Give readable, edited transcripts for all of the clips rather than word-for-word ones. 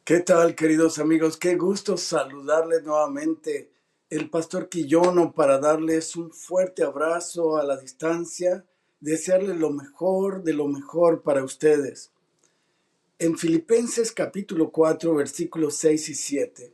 ¿Qué tal, queridos amigos? Qué gusto saludarles nuevamente. El pastor Quillono para darles un fuerte abrazo a la distancia, desearles lo mejor de lo mejor para ustedes. En Filipenses capítulo 4, versículos 6 y 7,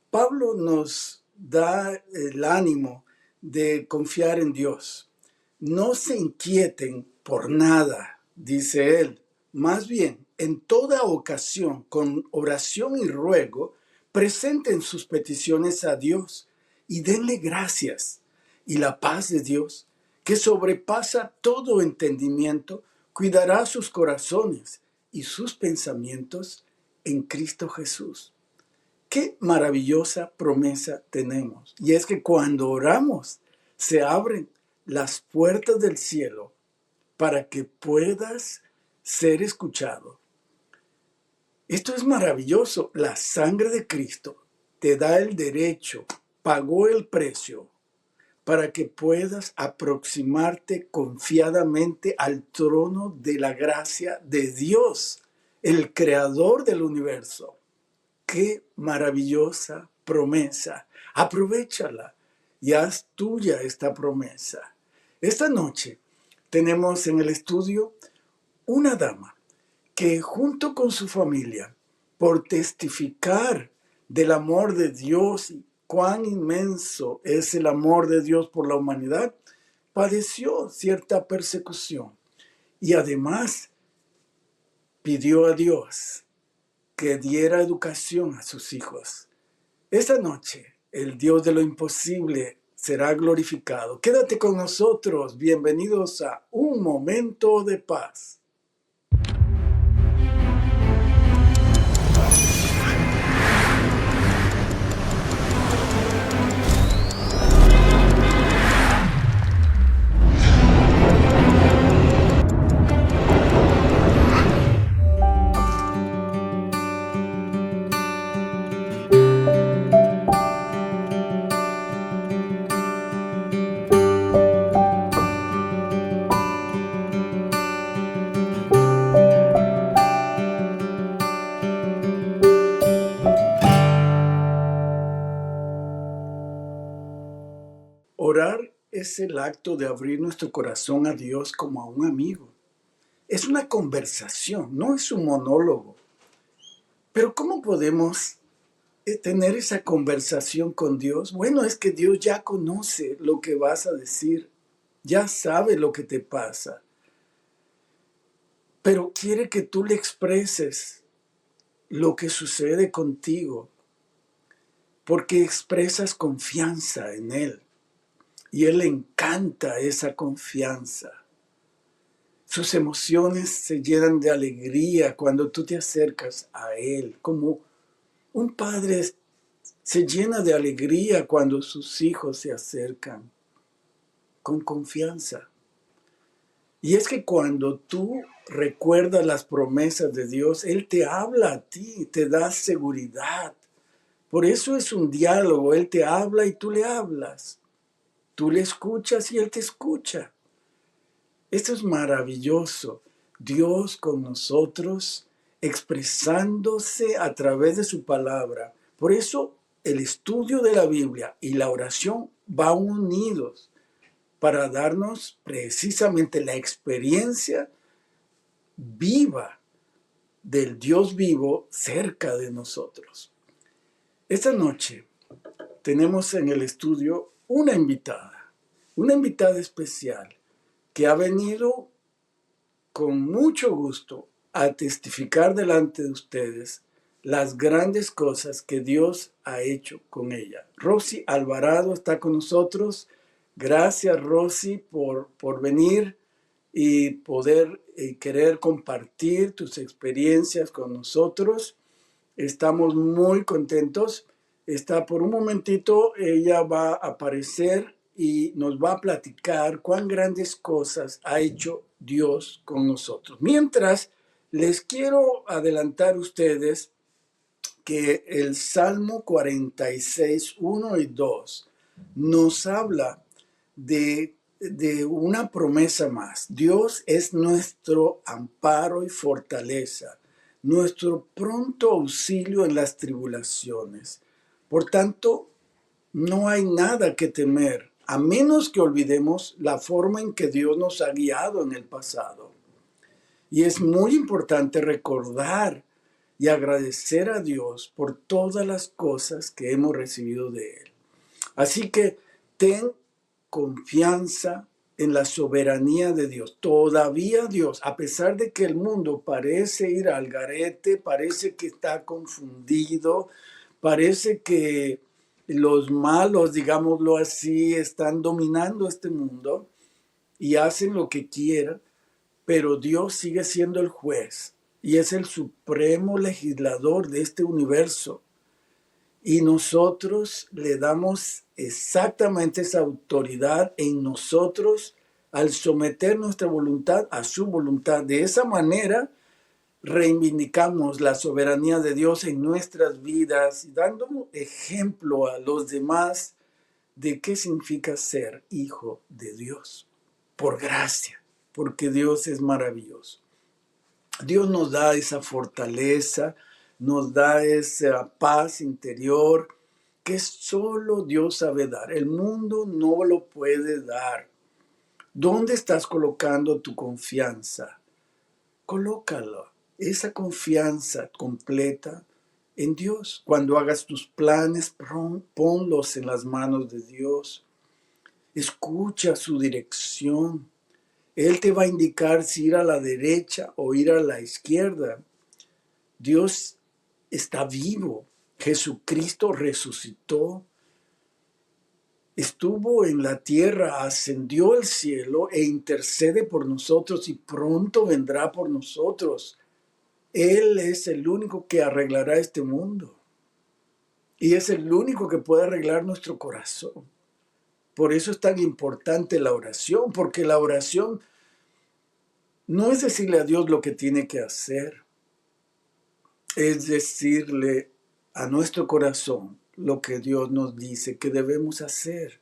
Pablo nos da el ánimo de confiar en Dios. No se inquieten por nada, dice él. Más bien, en toda ocasión, con oración y ruego, presenten sus peticiones a Dios y denle gracias. Y la paz de Dios, que sobrepasa todo entendimiento, cuidará sus corazones y sus pensamientos en Cristo Jesús. Qué maravillosa promesa tenemos. Y es que cuando oramos, se abren las puertas del cielo para que puedas ser escuchado. Esto es maravilloso. La sangre de Cristo te da el derecho, pagó el precio para que puedas aproximarte confiadamente al trono de la gracia de Dios, el creador del universo. Qué maravillosa promesa. Aprovéchala y haz tuya esta promesa. Esta noche tenemos en el estudio una dama que junto con su familia, por testificar del amor de Dios y cuán inmenso es el amor de Dios por la humanidad, padeció cierta persecución y además pidió a Dios que diera educación a sus hijos. Esta noche, el Dios de lo imposible será glorificado. Quédate con nosotros. Bienvenidos a Un Momento de Paz. Orar es el acto de abrir nuestro corazón a Dios como a un amigo. Es una conversación, no es un monólogo. Pero ¿cómo podemos tener esa conversación con Dios? Bueno, es que Dios ya conoce lo que vas a decir, ya sabe lo que te pasa, pero quiere que tú le expreses lo que sucede contigo, porque expresas confianza en Él y Él le encanta esa confianza. Sus emociones se llenan de alegría cuando tú te acercas a Él, como un padre se llena de alegría cuando sus hijos se acercan con confianza. Y es que cuando tú recuerdas las promesas de Dios, Él te habla a ti, te da seguridad. Por eso es un diálogo, Él te habla y tú le hablas. Tú le escuchas y Él te escucha. Esto es maravilloso. Dios con nosotros, expresándose a través de su palabra. Por eso el estudio de la Biblia y la oración van unidos para darnos precisamente la experiencia viva del Dios vivo cerca de nosotros. Esta noche tenemos en el estudio una invitada especial que ha venido con mucho gusto a testificar delante de ustedes las grandes cosas que Dios ha hecho con ella. Rosy Alvarado está con nosotros. Gracias, Rosy, por venir y poder querer compartir tus experiencias con nosotros. Estamos muy contentos. Por un momentito, ella va a aparecer y nos va a platicar cuán grandes cosas ha hecho Dios con nosotros. Mientras, les quiero adelantar a ustedes que el Salmo 46, 1 y 2 nos habla de una promesa más. Dios es nuestro amparo y fortaleza, nuestro pronto auxilio en las tribulaciones. Por tanto, no hay nada que temer, a menos que olvidemos la forma en que Dios nos ha guiado en el pasado. Y es muy importante recordar y agradecer a Dios por todas las cosas que hemos recibido de Él. Así que ten confianza en la soberanía de Dios. Todavía Dios, a pesar de que el mundo parece ir al garete, parece que está confundido, parece que los malos, digámoslo así, están dominando este mundo y hacen lo que quieran, pero Dios sigue siendo el juez y es el supremo legislador de este universo. Y nosotros le damos exactamente esa autoridad en nosotros al someter nuestra voluntad a su voluntad. De esa manera reivindicamos la soberanía de Dios en nuestras vidas, dando ejemplo a los demás de qué significa ser hijo de Dios. Por gracia, porque Dios es maravilloso. Dios nos da esa fortaleza, nos da esa paz interior que solo Dios sabe dar. El mundo no lo puede dar. ¿Dónde estás colocando tu confianza? Colócalo, esa confianza completa en Dios. Cuando hagas tus planes, ponlos en las manos de Dios. Escucha su dirección. Él te va a indicar si ir a la derecha o ir a la izquierda. Dios está vivo. Jesucristo resucitó. Estuvo en la tierra, ascendió al cielo e intercede por nosotros y pronto vendrá por nosotros. Él es el único que arreglará este mundo. Y es el único que puede arreglar nuestro corazón. Por eso es tan importante la oración, porque la oración no es decirle a Dios lo que tiene que hacer, es decirle a nuestro corazón lo que Dios nos dice que debemos hacer.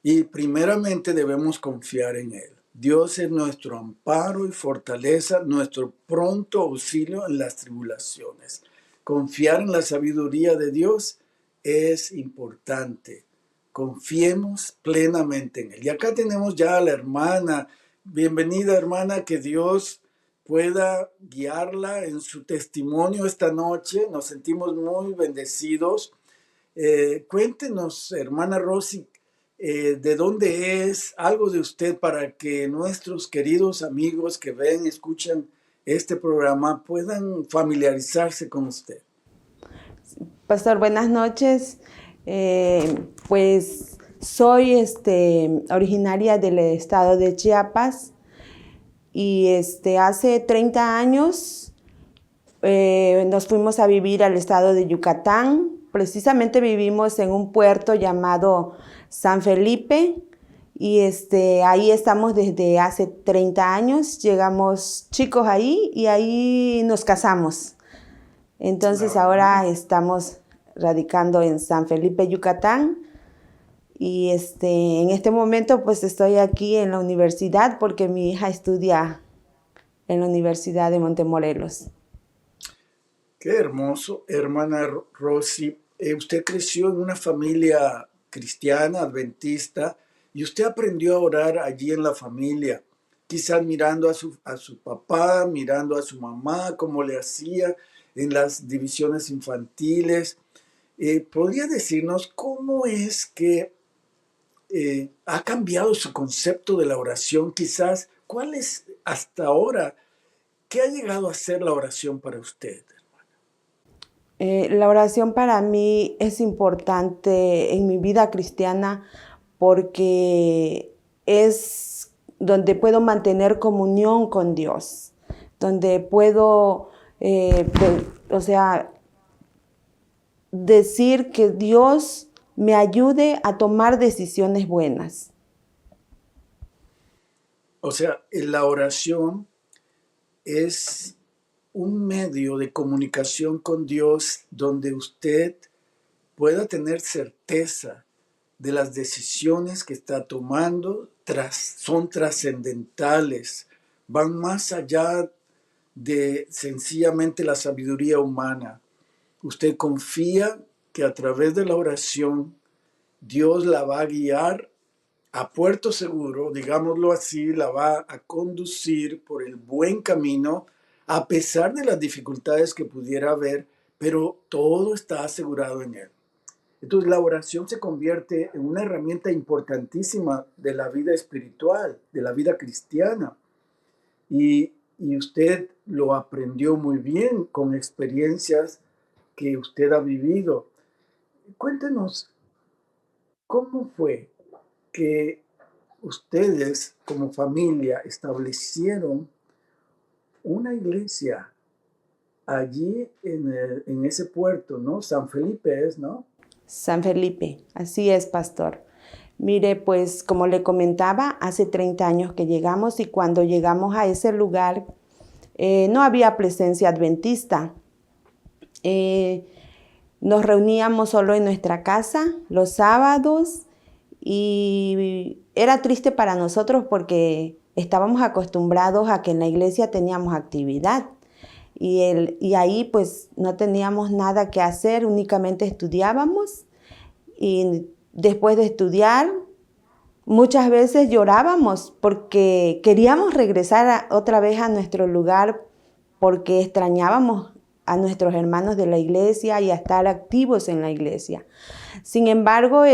Y primeramente debemos confiar en Él. Dios es nuestro amparo y fortaleza, nuestro pronto auxilio en las tribulaciones. Confiar en la sabiduría de Dios es importante. Confiemos plenamente en Él. Y acá tenemos ya a la hermana. Bienvenida, hermana, que Dios pueda guiarla en su testimonio esta noche. Nos sentimos muy bendecidos. Cuéntenos, hermana Rosy, de dónde es, algo de usted para que nuestros queridos amigos que ven, escuchan este programa puedan familiarizarse con usted. Pastor, buenas noches. Pues soy originaria del estado de Chiapas y hace 30 años nos fuimos a vivir al estado de Yucatán. Precisamente vivimos en un puerto llamado San Felipe y ahí estamos desde hace 30 años. Llegamos chicos ahí y ahí nos casamos. Entonces ahora estamos radicando en San Felipe, Yucatán. Y en este momento pues estoy aquí en la universidad porque mi hija estudia en la Universidad de Montemorelos. Qué hermoso, hermana Rosy. Usted creció en una familia cristiana, adventista, y usted aprendió a orar allí en la familia, quizás mirando a su papá, mirando a su mamá, cómo le hacía en las divisiones infantiles. ¿Podría decirnos cómo es que ha cambiado su concepto de la oración? Quizás, ¿cuál es hasta ahora, qué ha llegado a ser la oración para usted? La oración para mí es importante en mi vida cristiana porque es donde puedo mantener comunión con Dios, donde puedo, decir que Dios me ayude a tomar decisiones buenas. O sea, la oración es un medio de comunicación con Dios donde usted pueda tener certeza de las decisiones que está tomando, son trascendentales, van más allá de sencillamente la sabiduría humana. Usted confía que a través de la oración Dios la va a guiar a puerto seguro, digámoslo así, la va a conducir por el buen camino, a pesar de las dificultades que pudiera haber, pero todo está asegurado en Él. Entonces la oración se convierte en una herramienta importantísima de la vida espiritual, de la vida cristiana. Y usted lo aprendió muy bien con experiencias que usted ha vivido. Cuéntenos, ¿cómo fue que ustedes como familia establecieron una iglesia allí en ese puerto, ¿no? San Felipe es, ¿no? San Felipe, así es, pastor. Mire, pues como le comentaba, hace 30 años que llegamos y cuando llegamos a ese lugar no había presencia adventista. Nos reuníamos solo en nuestra casa los sábados y era triste para nosotros porque estábamos acostumbrados a que en la iglesia teníamos actividad y ahí pues no teníamos nada que hacer, únicamente estudiábamos y después de estudiar muchas veces llorábamos porque queríamos regresar otra vez a nuestro lugar porque extrañábamos a nuestros hermanos de la iglesia y a estar activos en la iglesia. Sin embargo,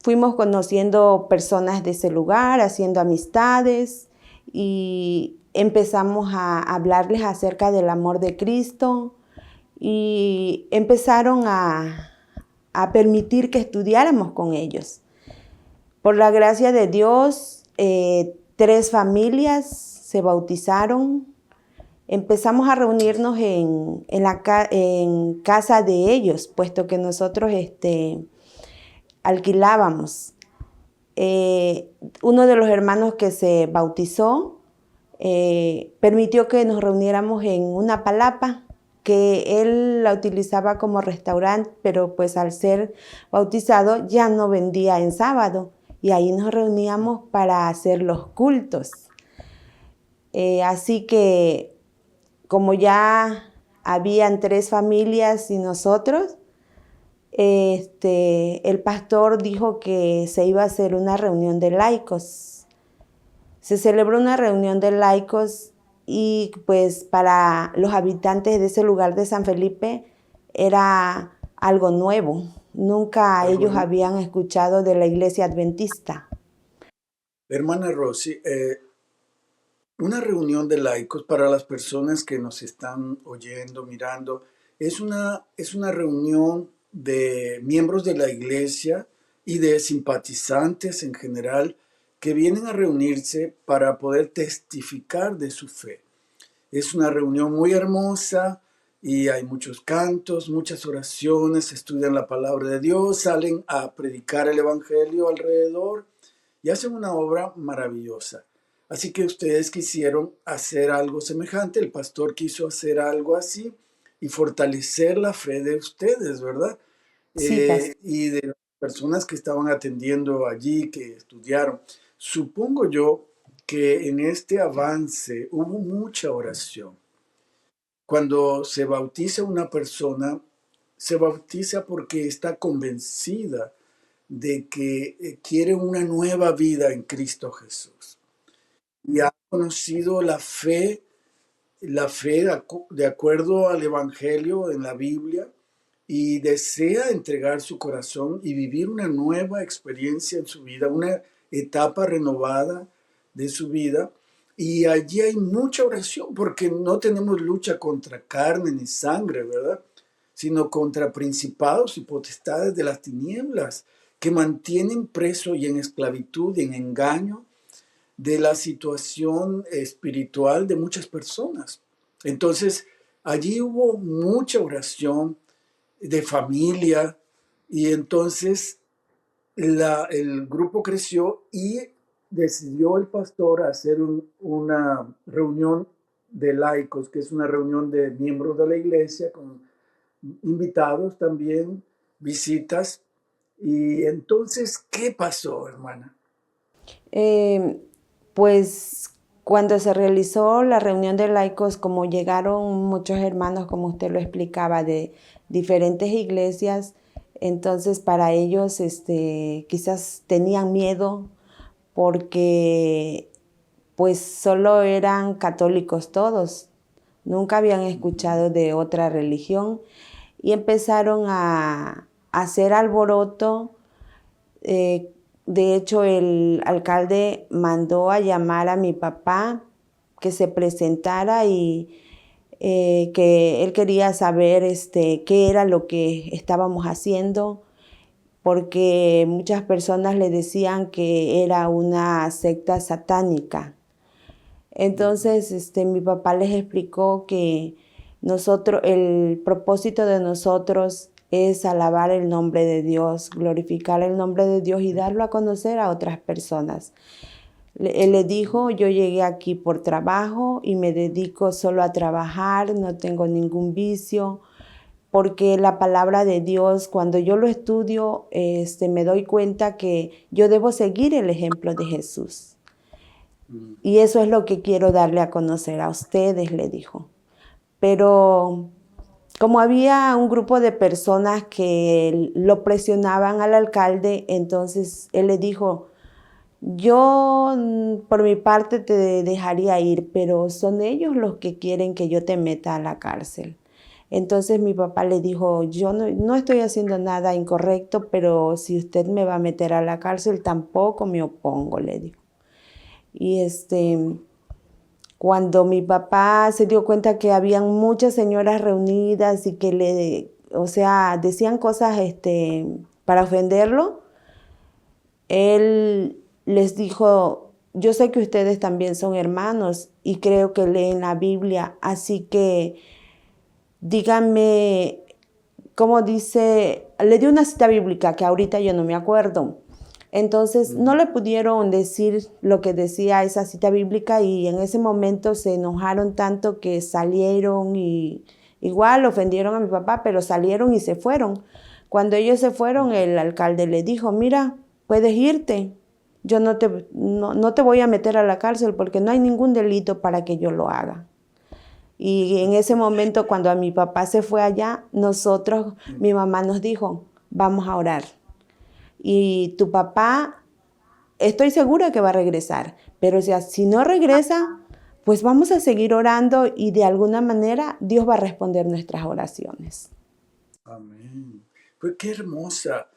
fuimos conociendo personas de ese lugar, haciendo amistades y empezamos a hablarles acerca del amor de Cristo y empezaron a permitir que estudiáramos con ellos. Por la gracia de Dios, 3 familias se bautizaron. Empezamos a reunirnos en casa de ellos, puesto que nosotros alquilábamos. Uno de los hermanos que se bautizó permitió que nos reuniéramos en una palapa que él la utilizaba como restaurante, pero pues al ser bautizado ya no vendía en sábado y ahí nos reuníamos para hacer los cultos. Así que como ya habían 3 familias y nosotros, el pastor dijo que se iba a hacer una reunión de laicos. Se celebró una reunión de laicos y pues para los habitantes de ese lugar de San Felipe era algo nuevo. Nunca ellos habían escuchado de la iglesia adventista. Hermana Rosy, una reunión de laicos para las personas que nos están oyendo, mirando, es una reunión de miembros de la iglesia y de simpatizantes en general que vienen a reunirse para poder testificar de su fe. Es una reunión muy hermosa y hay muchos cantos, muchas oraciones, estudian la palabra de Dios, salen a predicar el evangelio alrededor y hacen una obra maravillosa. Así que ustedes quisieron hacer algo semejante, el pastor quiso hacer algo así y fortalecer la fe de ustedes, ¿verdad? Sí, Y de las personas que estaban atendiendo allí, que estudiaron. Supongo yo que en este avance hubo mucha oración. Cuando se bautiza una persona, se bautiza porque está convencida de que quiere una nueva vida en Cristo Jesús. Y ha conocido la fe de acuerdo al Evangelio en la Biblia y desea entregar su corazón y vivir una nueva experiencia en su vida, una etapa renovada de su vida. Y allí hay mucha oración porque no tenemos lucha contra carne ni sangre, ¿verdad? Sino contra principados y potestades de las tinieblas que mantienen preso y en esclavitud y en engaño de la situación espiritual de muchas personas. Entonces, allí hubo mucha oración de familia y entonces el grupo creció y decidió el pastor hacer una reunión de laicos, que es una reunión de miembros de la iglesia con invitados también, visitas. Y entonces, ¿qué pasó, hermana? Pues Cuando se realizó la reunión de laicos, como llegaron muchos hermanos, como usted lo explicaba, de diferentes iglesias, entonces para ellos quizás tenían miedo porque pues solo eran católicos todos, nunca habían escuchado de otra religión y empezaron a hacer alboroto. De hecho, el alcalde mandó a llamar a mi papá que se presentara y que él quería saber qué era lo que estábamos haciendo, porque muchas personas le decían que era una secta satánica. Entonces, mi papá les explicó que el propósito de nosotros es alabar el nombre de Dios, glorificar el nombre de Dios y darlo a conocer a otras personas. Él le dijo, yo llegué aquí por trabajo y me dedico solo a trabajar, no tengo ningún vicio, porque la palabra de Dios, cuando yo lo estudio, me doy cuenta que yo debo seguir el ejemplo de Jesús. Y eso es lo que quiero darle a conocer a ustedes, le dijo. Pero como había un grupo de personas que lo presionaban al alcalde, entonces él le dijo, yo por mi parte te dejaría ir, pero son ellos los que quieren que yo te meta a la cárcel. Entonces mi papá le dijo, yo no estoy haciendo nada incorrecto, pero si usted me va a meter a la cárcel, tampoco me opongo, le dijo. Y cuando mi papá se dio cuenta que habían muchas señoras reunidas y que decían cosas para ofenderlo, él les dijo, yo sé que ustedes también son hermanos y creo que leen la Biblia, así que díganme, cómo dice, le dio una cita bíblica que ahorita yo no me acuerdo. Entonces no le pudieron decir lo que decía esa cita bíblica y en ese momento se enojaron tanto que salieron y igual ofendieron a mi papá, pero salieron y se fueron. Cuando ellos se fueron, el alcalde le dijo, mira, puedes irte, yo no te voy a meter a la cárcel porque no hay ningún delito para que yo lo haga. Y en ese momento, cuando a mi papá se fue allá, mi mamá nos dijo, vamos a orar. Y tu papá, estoy segura que va a regresar, pero si no regresa, pues vamos a seguir orando y de alguna manera Dios va a responder nuestras oraciones. Amén. Pues qué hermosa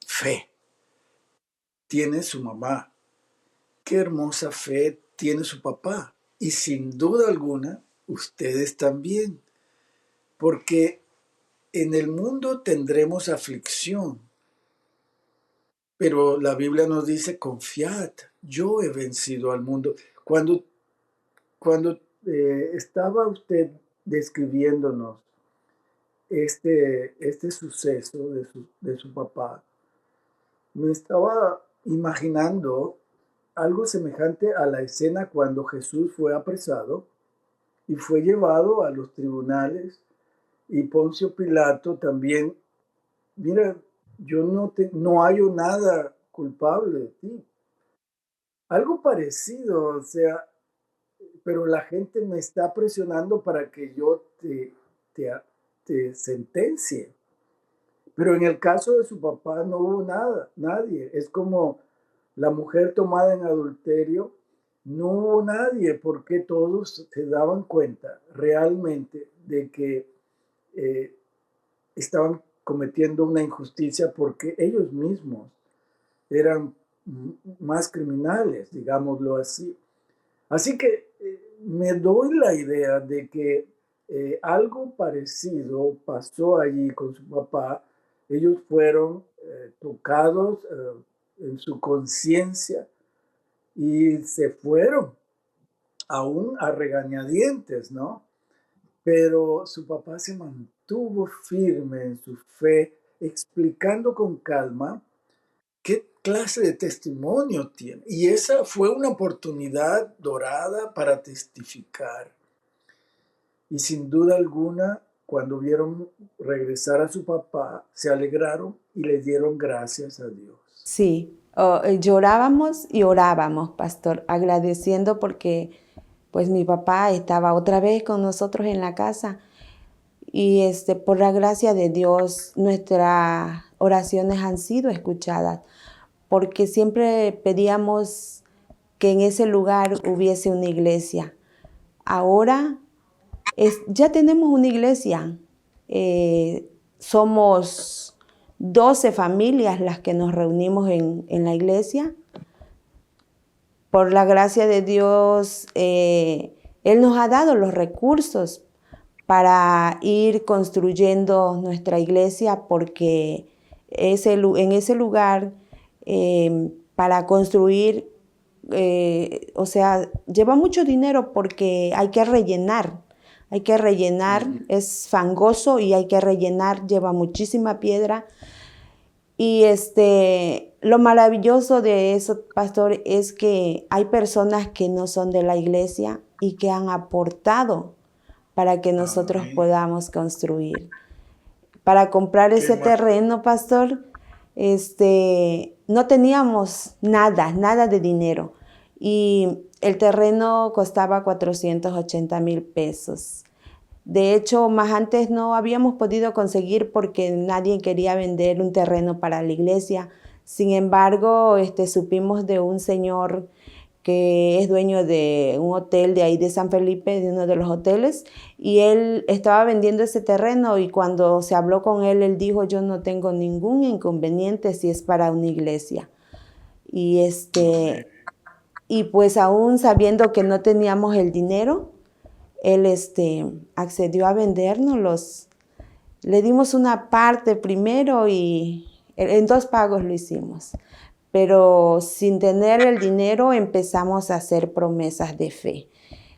fe tiene su mamá, qué hermosa fe tiene su papá. Y sin duda alguna, ustedes también, porque en el mundo tendremos aflicción, pero la Biblia nos dice, confiad, yo he vencido al mundo. Cuando estaba usted describiéndonos este suceso de su papá, me estaba imaginando algo semejante a la escena cuando Jesús fue apresado y fue llevado a los tribunales y Poncio Pilato también, mira, yo no hallo nada culpable de ti. Algo parecido, o sea, pero la gente me está presionando para que yo te, te sentencie. Pero en el caso de su papá no hubo nada, nadie. Es como la mujer tomada en adulterio, no hubo nadie porque todos se daban cuenta realmente de que eh, estaban cometiendo una injusticia porque ellos mismos eran más criminales, digámoslo así. Así que me doy la idea de que algo parecido pasó allí con su papá. Ellos fueron tocados en su conciencia y se fueron aún a regañadientes, ¿no? Pero su papá se mantuvo firme en su fe, explicando con calma qué clase de testimonio tiene. Y esa fue una oportunidad dorada para testificar. Y sin duda alguna, cuando vieron regresar a su papá, se alegraron y le dieron gracias a Dios. Sí, Llorábamos y orábamos, pastor, agradeciendo porque pues mi papá estaba otra vez con nosotros en la casa y por la gracia de Dios nuestras oraciones han sido escuchadas porque siempre pedíamos que en ese lugar hubiese una iglesia. Ahora ya tenemos una iglesia. Somos 12 familias las que nos reunimos en la iglesia. Por la gracia de Dios, Él nos ha dado los recursos para ir construyendo nuestra iglesia porque en ese lugar, para construir, o sea, lleva mucho dinero porque hay que rellenar. Hay que rellenar, es fangoso y hay que rellenar, lleva muchísima piedra. Y lo maravilloso de eso, pastor, es que hay personas que no son de la iglesia y que han aportado para que nosotros Amén. podamos construir. Para comprar ese terreno, pastor, no teníamos nada de dinero. Y el terreno costaba 480,000 pesos. De hecho, más antes no habíamos podido conseguir porque nadie quería vender un terreno para la iglesia. Sin embargo, supimos de un señor que es dueño de un hotel de ahí de San Felipe, de uno de los hoteles, y él estaba vendiendo ese terreno y cuando se habló con él, él dijo, yo no tengo ningún inconveniente si es para una iglesia. Y, y pues aún sabiendo que no teníamos el dinero, él accedió a vendérnoslos. Le dimos una parte primero y en 2 pagos lo hicimos. Pero sin tener el dinero empezamos a hacer promesas de fe.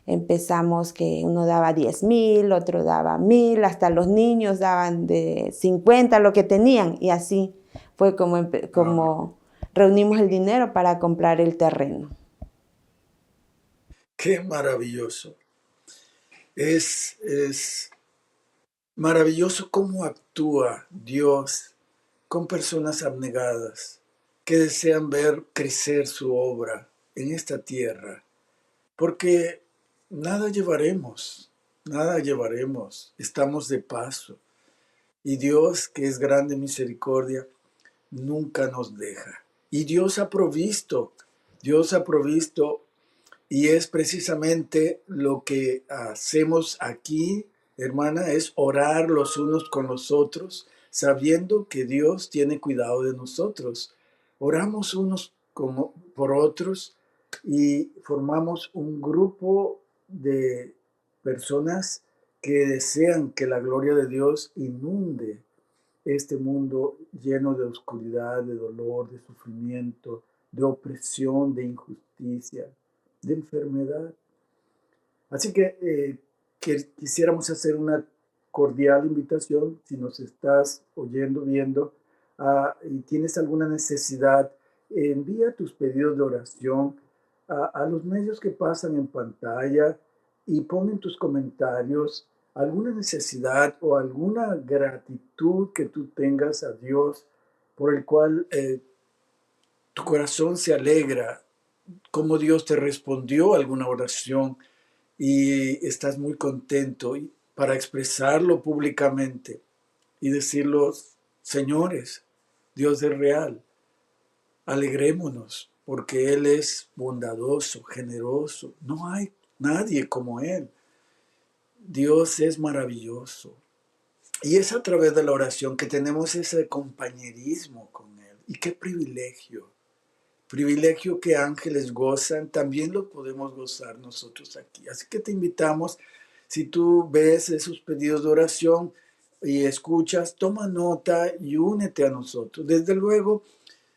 Empezamos que uno daba 10,000, otro daba 1,000, hasta los niños daban de 50 lo que tenían. Y así fue como reunimos el dinero para comprar el terreno. Qué maravilloso. Es maravilloso cómo actúa Dios con personas abnegadas que desean ver crecer su obra en esta tierra, porque nada llevaremos, estamos de paso, y Dios, que es grande en misericordia, nunca nos deja. Y Dios ha provisto, y es precisamente lo que hacemos aquí, hermana, es orar los unos con los otros, sabiendo que Dios tiene cuidado de nosotros. Oramos unos por otros y formamos un grupo de personas que desean que la gloria de Dios inunde este mundo lleno de oscuridad, de dolor, de sufrimiento, de opresión, de injusticia, de enfermedad. Así que quisiéramos hacer una cordial invitación, si nos estás oyendo, viendo, y tienes alguna necesidad, envía tus pedidos de oración a los medios que pasan en pantalla y pon en tus comentarios alguna necesidad o alguna gratitud que tú tengas a Dios por el cual tu corazón se alegra, cómo Dios te respondió a alguna oración y estás muy contento para expresarlo públicamente y decirlo, señores, Dios es real, alegrémonos porque Él es bondadoso, generoso, no hay nadie como Él. Dios es maravilloso. Y es a través de la oración que tenemos ese compañerismo con Él. Y qué privilegio. Privilegio que ángeles gozan, también lo podemos gozar nosotros aquí. Así que te invitamos, si tú ves esos pedidos de oración y escuchas, toma nota y únete a nosotros. Desde luego,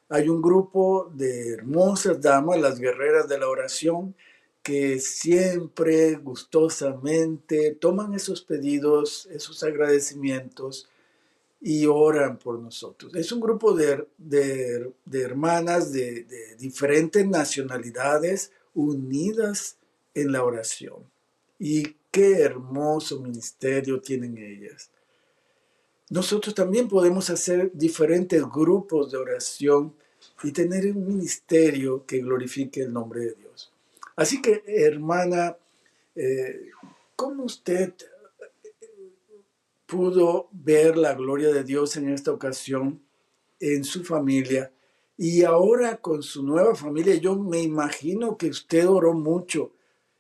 hay un grupo de hermosas damas, las guerreras de la oración, que siempre gustosamente toman esos pedidos, esos agradecimientos y oran por nosotros. Es un grupo de hermanas de diferentes nacionalidades unidas en la oración. Y qué hermoso ministerio tienen ellas. Nosotros también podemos hacer diferentes grupos de oración y tener un ministerio que glorifique el nombre de Dios. Así que, hermana, ¿cómo usted pudo ver la gloria de Dios en esta ocasión en su familia? Y ahora con su nueva familia, yo me imagino que usted oró mucho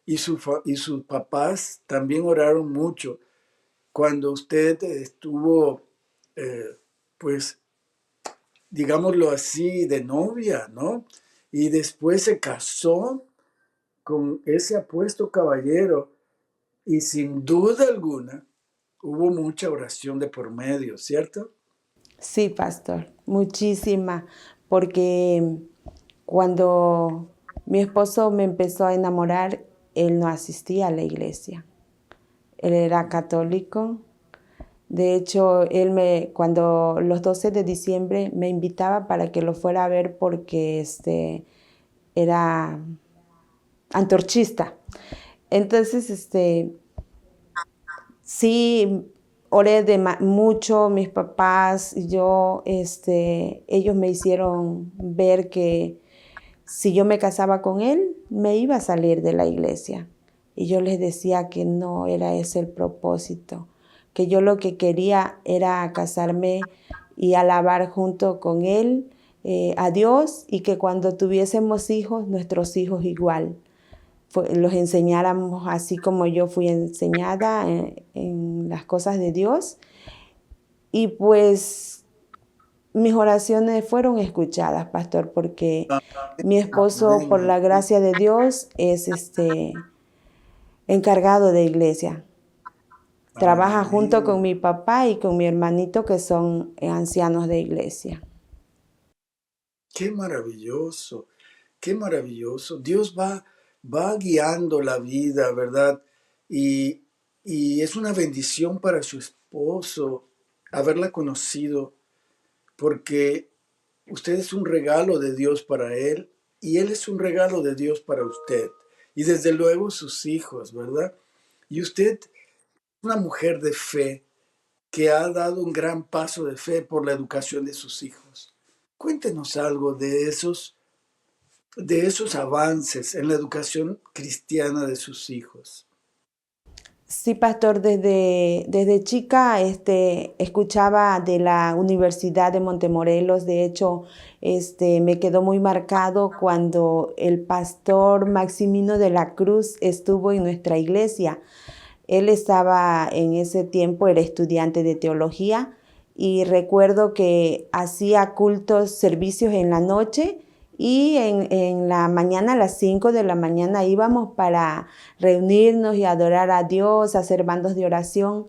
y, y sus papás también oraron mucho cuando usted estuvo, pues, digámoslo así, de novia, ¿no? Y después se casó con ese apuesto caballero y sin duda alguna hubo mucha oración de por medio, ¿cierto? Sí, pastor, muchísima, porque cuando mi esposo me empezó a enamorar, él no asistía a la iglesia. Él era católico. De hecho, cuando los 12 de diciembre me invitaba para que lo fuera a ver porque era antorchista. Entonces, sí, oré mucho, mis papás y yo, ellos me hicieron ver que si yo me casaba con él, me iba a salir de la iglesia. Y yo les decía que no era ese el propósito, que yo lo que quería era casarme y alabar junto con él a Dios, y que cuando tuviésemos hijos, nuestros hijos igual, los enseñáramos así como yo fui enseñada en las cosas de Dios. Y pues mis oraciones fueron escuchadas, pastor, porque mi esposo, Amén, por la amén, gracia de Dios, es encargado de iglesia. Trabaja junto con amén. mi papá y con mi hermanito, que son ancianos de iglesia. Qué maravilloso, qué maravilloso. Dios va guiando la vida, ¿verdad? Y, y es una bendición para su esposo haberla conocido, porque usted es un regalo de Dios para él y él es un regalo de Dios para usted. Y desde luego sus hijos, ¿verdad? Y usted es una mujer de fe que ha dado un gran paso de fe por la educación de sus hijos. Cuéntenos algo de esos avances en la educación cristiana de sus hijos. Sí, pastor, desde chica escuchaba de la Universidad de Montemorelos. De hecho, me quedó muy marcado cuando el pastor Maximino de la Cruz estuvo en nuestra iglesia. Él estaba en ese tiempo, era estudiante de teología, y recuerdo que hacía cultos, servicios en la noche, y en la mañana, a las 5 de la mañana, íbamos para reunirnos y adorar a Dios, hacer bandos de oración.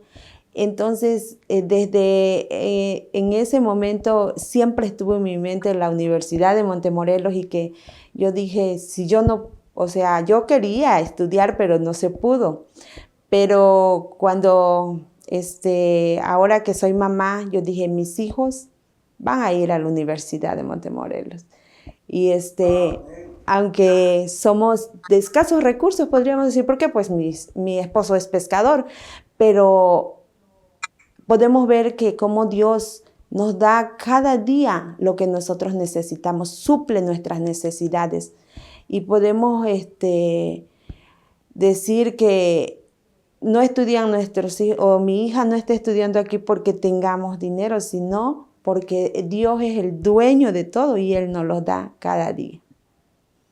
Entonces, en ese momento siempre estuvo en mi mente la Universidad de Montemorelos, y que yo dije, si yo no, o sea, yo quería estudiar, pero no se pudo. Pero cuando, ahora que soy mamá, yo dije, mis hijos van a ir a la Universidad de Montemorelos. Y aunque somos de escasos recursos, podríamos decir, porque pues mi esposo es pescador, pero podemos ver que como Dios nos da cada día lo que nosotros necesitamos, suple nuestras necesidades. Y podemos decir que no estudian nuestros hijos, o mi hija no está estudiando aquí porque tengamos dinero, sino porque Dios es el dueño de todo y Él nos lo da cada día.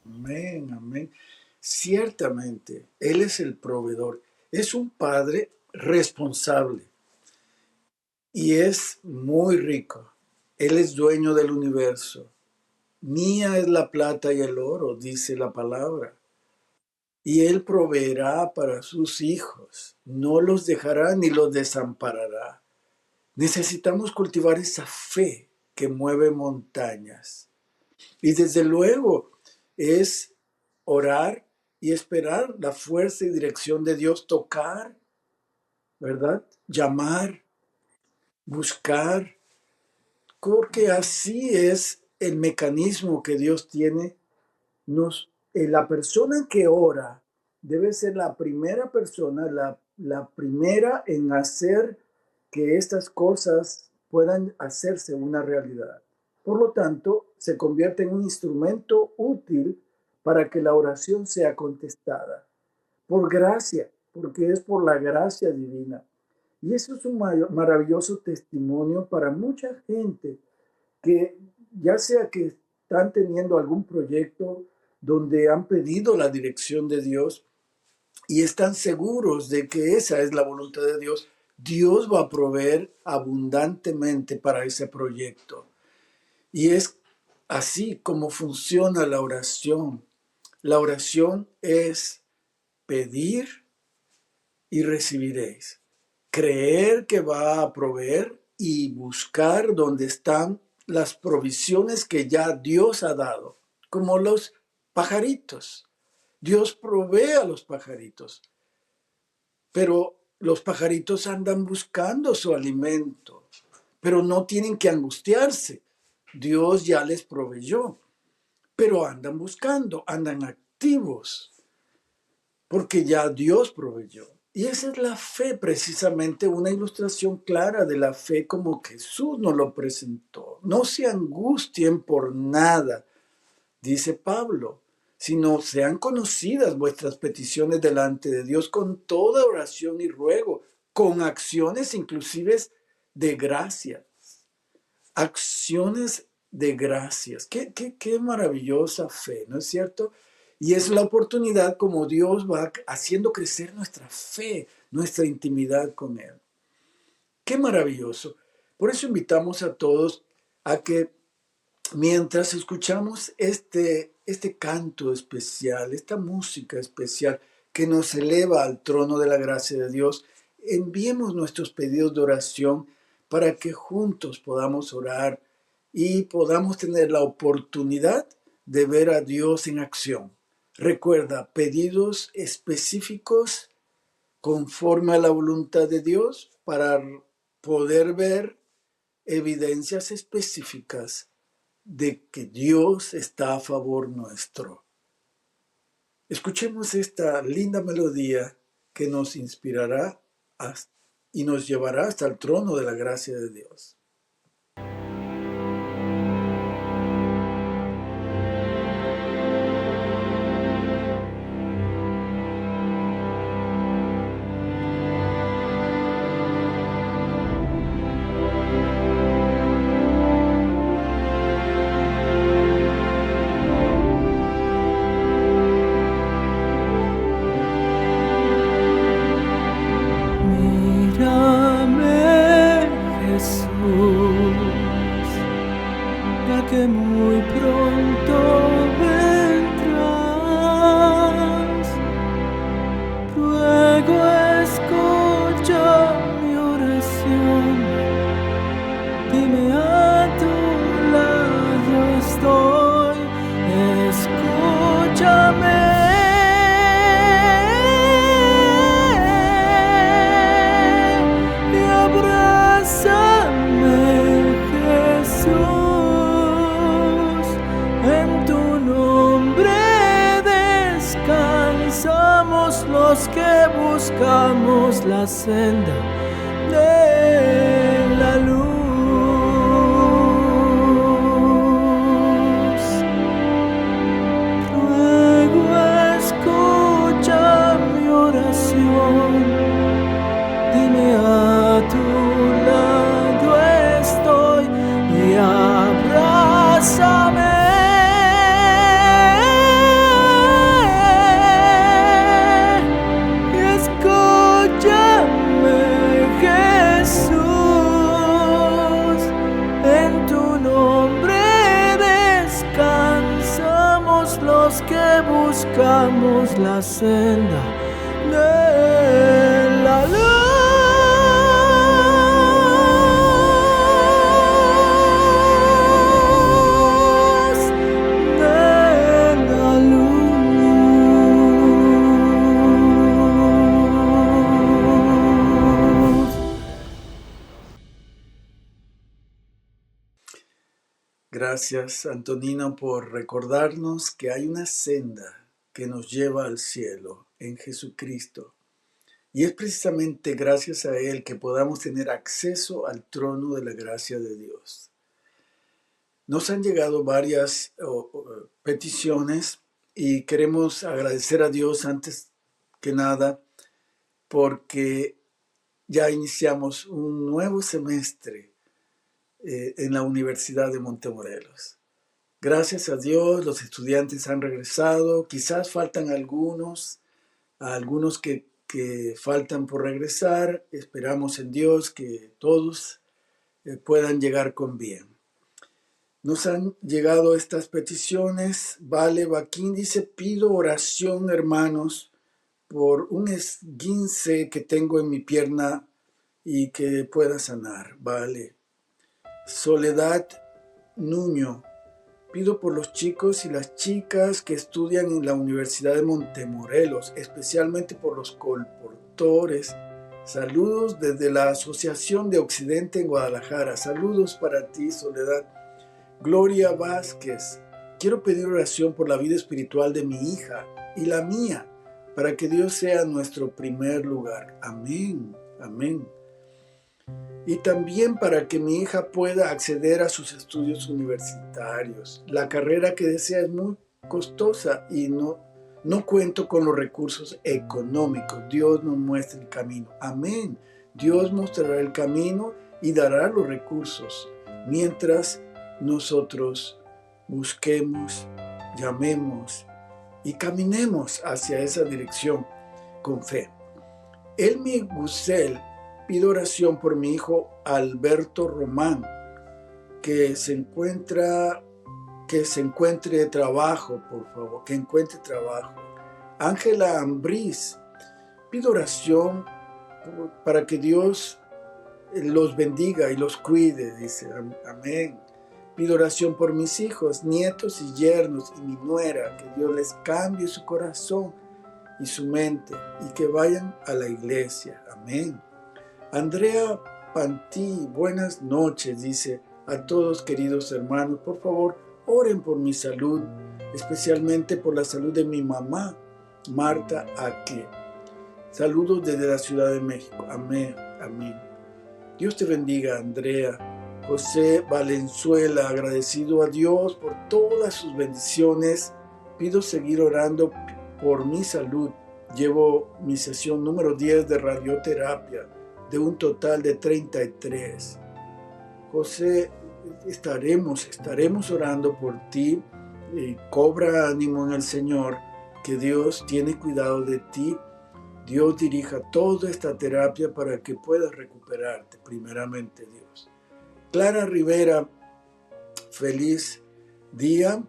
Amén, amén. Ciertamente, Él es el proveedor. Es un padre responsable y es muy rico. Él es dueño del universo. Mía es la plata y el oro, dice la palabra. Y Él proveerá para sus hijos. No los dejará ni los desamparará. Necesitamos cultivar esa fe que mueve montañas. Y desde luego es orar y esperar la fuerza y dirección de Dios, tocar, ¿verdad? Llamar, buscar, porque así es el mecanismo que Dios tiene. La persona que ora debe ser la primera persona, la primera en hacer que estas cosas puedan hacerse una realidad. Por lo tanto, se convierte en un instrumento útil para que la oración sea contestada. Por gracia, porque es por la gracia divina. Y eso es un maravilloso testimonio para mucha gente que ya sea que están teniendo algún proyecto donde han pedido la dirección de Dios y están seguros de que esa es la voluntad de Dios, Dios va a proveer abundantemente para ese proyecto. Y es así como funciona la oración. La oración es pedir y recibiréis. Creer que va a proveer y buscar donde están las provisiones que ya Dios ha dado, como los pajaritos. Dios provee a los pajaritos, pero los pajaritos andan buscando su alimento, pero no tienen que angustiarse. Dios ya les proveyó, pero andan buscando, andan activos, porque ya Dios proveyó. Y esa es la fe, precisamente una ilustración clara de la fe como Jesús nos lo presentó. No se angustien por nada, dice Pablo, sino sean conocidas vuestras peticiones delante de Dios con toda oración y ruego, con acciones inclusive de gracia. Acciones de gracias. Qué maravillosa fe, ¿no es cierto? Y es la oportunidad como Dios va haciendo crecer nuestra fe, nuestra intimidad con Él. Qué maravilloso. Por eso invitamos a todos a que mientras escuchamos este canto especial, esta música especial que nos eleva al trono de la gracia de Dios, enviemos nuestros pedidos de oración para que juntos podamos orar y podamos tener la oportunidad de ver a Dios en acción. Recuerda, pedidos específicos conforme a la voluntad de Dios para poder ver evidencias específicas de que Dios está a favor nuestro. Escuchemos esta linda melodía que nos inspirará y nos llevará hasta el trono de la gracia de Dios. Que muy pronto vendrás, ruego escucha mi oración, dime a tu lado estoy, escúchame y abrázame, Jesús. Los que buscamos la senda de la luz, ruego escucha mi oración, dime a tu lado estoy y abrázame. Que buscamos la senda de la luz, de la luz. Gracias, Antonino, por recordarnos que hay una senda que nos lleva al cielo en Jesucristo. Y es precisamente gracias a Él que podamos tener acceso al trono de la gracia de Dios. Nos han llegado varias peticiones y queremos agradecer a Dios antes que nada porque ya iniciamos un nuevo semestre en la Universidad de Montemorelos. Gracias a Dios los estudiantes han regresado, quizás faltan algunos que faltan por regresar. Esperamos en Dios que todos puedan llegar con bien. Nos han llegado estas peticiones. Vale Baquín dice, pido oración, hermanos, por un esguince que tengo en mi pierna y que pueda sanar. Vale. Soledad Nuño, pido por los chicos y las chicas que estudian en la Universidad de Montemorelos, especialmente por los colportores. Saludos desde la Asociación de Occidente en Guadalajara. Saludos para ti, Soledad. Gloria Vázquez, quiero pedir oración por la vida espiritual de mi hija y la mía, para que Dios sea nuestro primer lugar. Amén, amén. Y también para que mi hija pueda acceder a sus estudios universitarios. La carrera que desea es muy costosa y no cuento con los recursos económicos. Dios nos muestra el camino. Amén. Dios mostrará el camino y dará los recursos. Mientras nosotros busquemos, llamemos y caminemos hacia esa dirección con fe. Elmi Gusel, pido oración por mi hijo Alberto Román, que encuentre trabajo, por favor, que encuentre trabajo. Ángela Ambriz, pido oración para que Dios los bendiga y los cuide, dice. Amén. Pido oración por mis hijos, nietos y yernos y mi nuera, que Dios les cambie su corazón y su mente y que vayan a la iglesia. Amén. Andrea Pantí, buenas noches, dice a todos queridos hermanos, por favor, oren por mi salud, especialmente por la salud de mi mamá, Marta Aque. Saludos desde la Ciudad de México. Amén, amén. Dios te bendiga, Andrea. José Valenzuela, agradecido a Dios por todas sus bendiciones, pido seguir orando por mi salud. Llevo mi sesión número 10 de radioterapia, de un total de 33. José, estaremos orando por ti. Cobra ánimo en el Señor, que Dios tiene cuidado de ti. Dios dirija toda esta terapia para que puedas recuperarte, primeramente Dios. Clara Rivera, feliz día.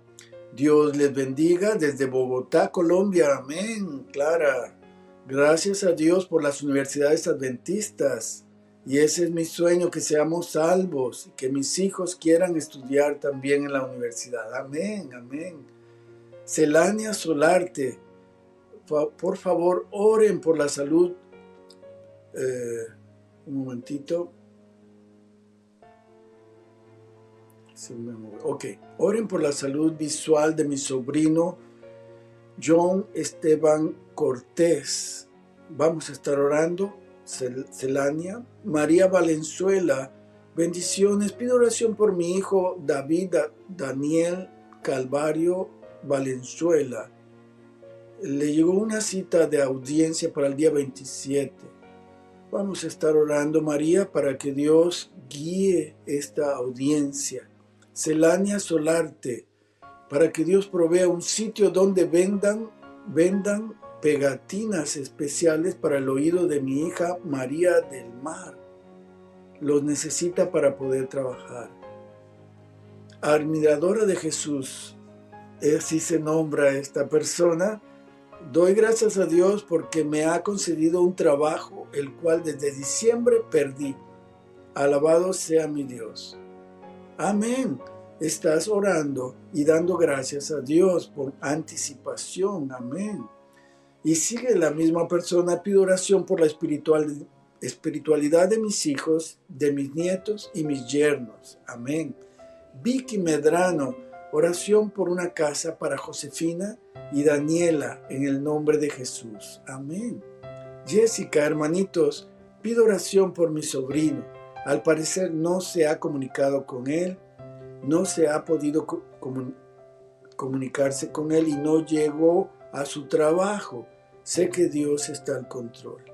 Dios les bendiga desde Bogotá, Colombia. Amén, Clara. Gracias a Dios por las universidades adventistas. Y ese es mi sueño, que seamos salvos y que mis hijos quieran estudiar también en la universidad. Amén, amén. Celania Solarte, por favor, oren por la salud. Un momentito. Ok, oren por la salud visual de mi sobrino John Esteban Cortés. Vamos a estar orando. Celania. María Valenzuela, bendiciones. Pido oración por mi hijo David Daniel Calvario Valenzuela. Le llegó una cita de audiencia para el día 27. Vamos a estar orando, María, para que Dios guíe esta audiencia. Celania Solarte, para que Dios provea un sitio donde vendan pegatinas especiales para el oído de mi hija María del Mar. Los necesita para poder trabajar. Admiradora de Jesús, así se nombra esta persona. Doy gracias a Dios porque me ha concedido un trabajo, el cual desde diciembre perdí. Alabado sea mi Dios. Amén. Estás orando y dando gracias a Dios por anticipación. Amén. Y sigue la misma persona, pido oración por la espiritualidad de mis hijos, de mis nietos y mis yernos. Amén. Vicky Medrano, oración por una casa para Josefina y Daniela en el nombre de Jesús. Amén. Jessica, hermanitos, pido oración por mi sobrino. Al parecer no se ha comunicado con él. no se ha podido comunicarse con él y no llegó a su trabajo. Sé que Dios está al control.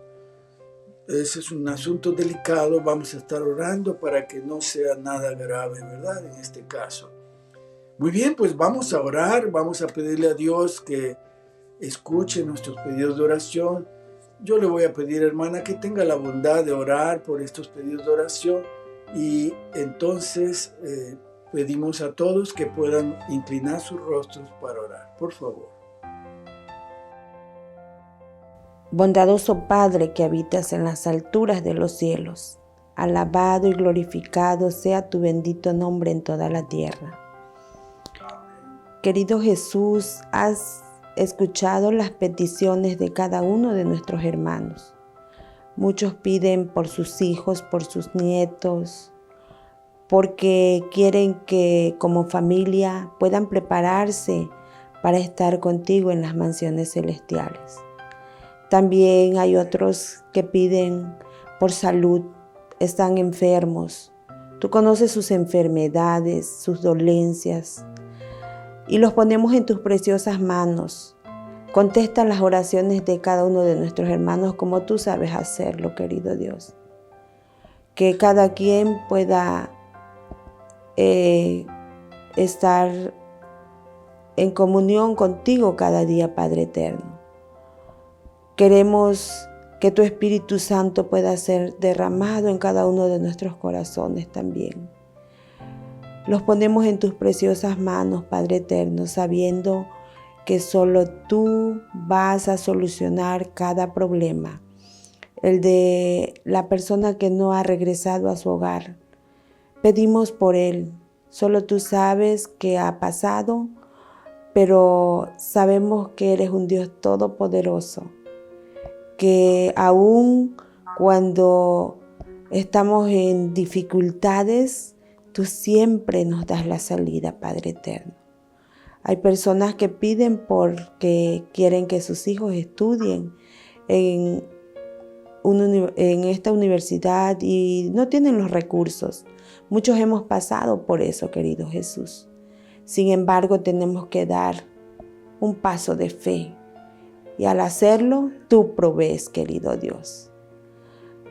Ese es un asunto delicado, vamos a estar orando para que no sea nada grave, ¿verdad? En este caso. Muy bien, pues vamos a orar, vamos a pedirle a Dios que escuche nuestros pedidos de oración. Yo le voy a pedir, hermana, que tenga la bondad de orar por estos pedidos de oración y entonces pedimos a todos que puedan inclinar sus rostros para orar. Por favor. Bondadoso Padre que habitas en las alturas de los cielos, alabado y glorificado sea tu bendito nombre en toda la tierra. Querido Jesús, has escuchado las peticiones de cada uno de nuestros hermanos. Muchos piden por sus hijos, por sus nietos, porque quieren que como familia puedan prepararse para estar contigo en las mansiones celestiales. También hay otros que piden por salud, están enfermos. Tú conoces sus enfermedades, sus dolencias, y los ponemos en tus preciosas manos. Contesta las oraciones de cada uno de nuestros hermanos como tú sabes hacerlo, querido Dios. Que cada quien pueda estar en comunión contigo cada día, Padre eterno. Queremos que tu Espíritu Santo pueda ser derramado en cada uno de nuestros corazones también. Los ponemos en tus preciosas manos, Padre eterno, sabiendo que solo tú vas a solucionar cada problema. El de la persona que no ha regresado a su hogar. Pedimos por él. Solo tú sabes qué ha pasado, pero sabemos que eres un Dios todopoderoso. Que aún cuando estamos en dificultades, tú siempre nos das la salida, Padre eterno. Hay personas que piden porque quieren que sus hijos estudien en esta universidad y no tienen los recursos. Muchos hemos pasado por eso, querido Jesús. Sin embargo, tenemos que dar un paso de fe. Y al hacerlo, tú provees, querido Dios.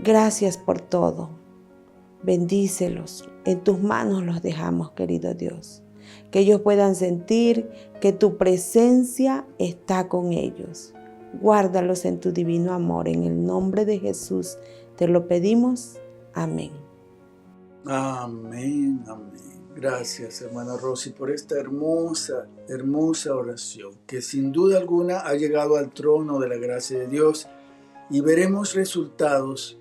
Gracias por todo. Bendícelos. En tus manos los dejamos, querido Dios. Que ellos puedan sentir que tu presencia está con ellos. Guárdalos en tu divino amor. En el nombre de Jesús te lo pedimos. Amén. Amén, amén. Gracias, hermana Rosy, por esta hermosa, hermosa oración que sin duda alguna ha llegado al trono de la gracia de Dios y veremos resultados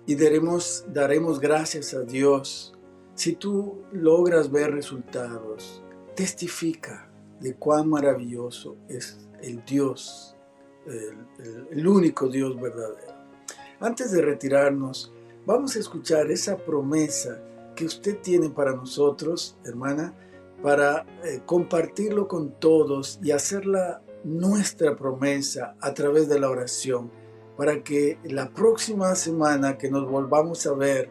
y daremos gracias a Dios. Si tú logras ver resultados, testifica de cuán maravilloso es el Dios, el único Dios verdadero. Antes de retirarnos, vamos a escuchar esa promesa que usted tiene para nosotros, hermana, para compartirlo con todos y hacerla nuestra promesa a través de la oración, para que la próxima semana que nos volvamos a ver,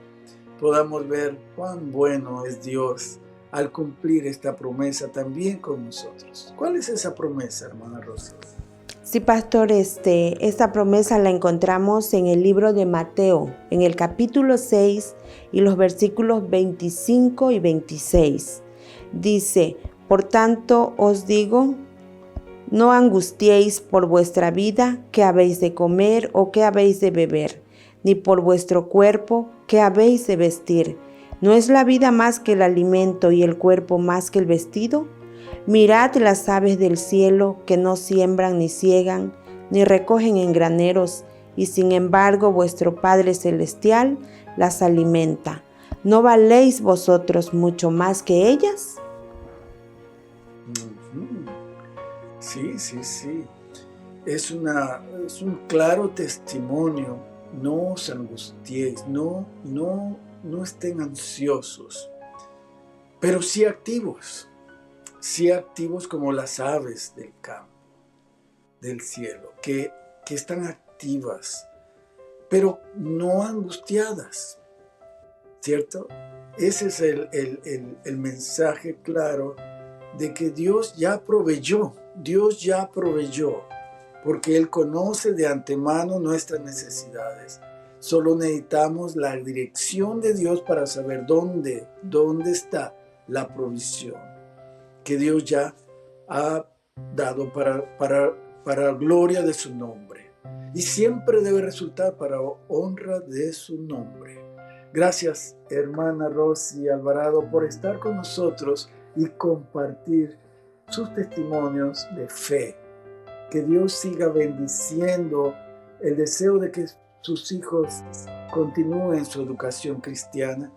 podamos ver cuán bueno es Dios al cumplir esta promesa también con nosotros. ¿Cuál es esa promesa, hermana Rosa? Sí, pastor, esta promesa la encontramos en el libro de Mateo, en el capítulo 6 y los versículos 25 y 26. Dice, por tanto os digo, no angustiéis por vuestra vida, qué habéis de comer o qué habéis de beber, ni por vuestro cuerpo, qué habéis de vestir. ¿No es la vida más que el alimento y el cuerpo más que el vestido? Mirad las aves del cielo que no siembran ni ciegan, ni recogen en graneros, y sin embargo vuestro Padre Celestial las alimenta. ¿No valéis vosotros mucho más que ellas? Sí. Es un claro testimonio. No os angustiéis, no estén ansiosos, pero sí activos como las aves del campo, del cielo, que están activas, pero no angustiadas, ¿cierto? Ese es el mensaje claro de que Dios ya proveyó, porque Él conoce de antemano nuestras necesidades. Solo necesitamos la dirección de Dios para saber dónde está la provisión que Dios ya ha dado para gloria de su nombre. Y siempre debe resultar para honra de su nombre. Gracias, hermana Rosy Alvarado, por estar con nosotros y compartir sus testimonios de fe. Que Dios siga bendiciendo el deseo de que sus hijos continúen su educación cristiana,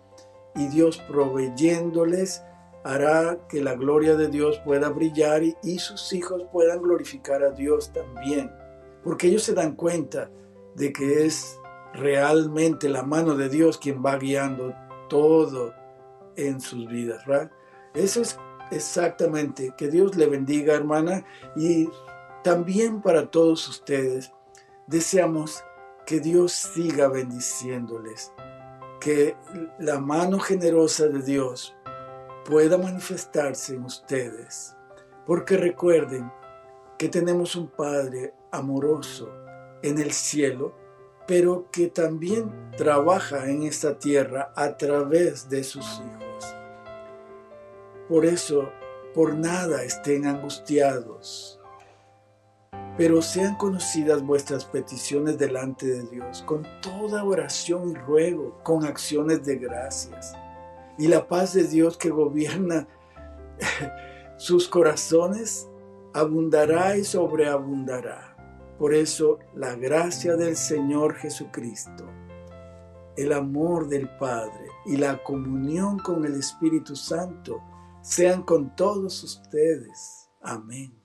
y Dios proveyéndoles hará que la gloria de Dios pueda brillar y sus hijos puedan glorificar a Dios también, porque ellos se dan cuenta de que es realmente la mano de Dios quien va guiando todo en sus vidas, ¿verdad? Eso es exactamente. Que Dios le bendiga, hermana, y también para todos ustedes deseamos que Dios siga bendiciéndoles, que la mano generosa de Dios pueda manifestarse en ustedes, porque recuerden que tenemos un Padre amoroso en el cielo, pero que también trabaja en esta tierra a través de sus hijos. Por eso, por nada estén angustiados, pero sean conocidas vuestras peticiones delante de Dios con toda oración y ruego, con acciones de gracias. Y la paz de Dios que gobierna sus corazones abundará y sobreabundará. Por eso, la gracia del Señor Jesucristo, el amor del Padre y la comunión con el Espíritu Santo sean con todos ustedes. Amén.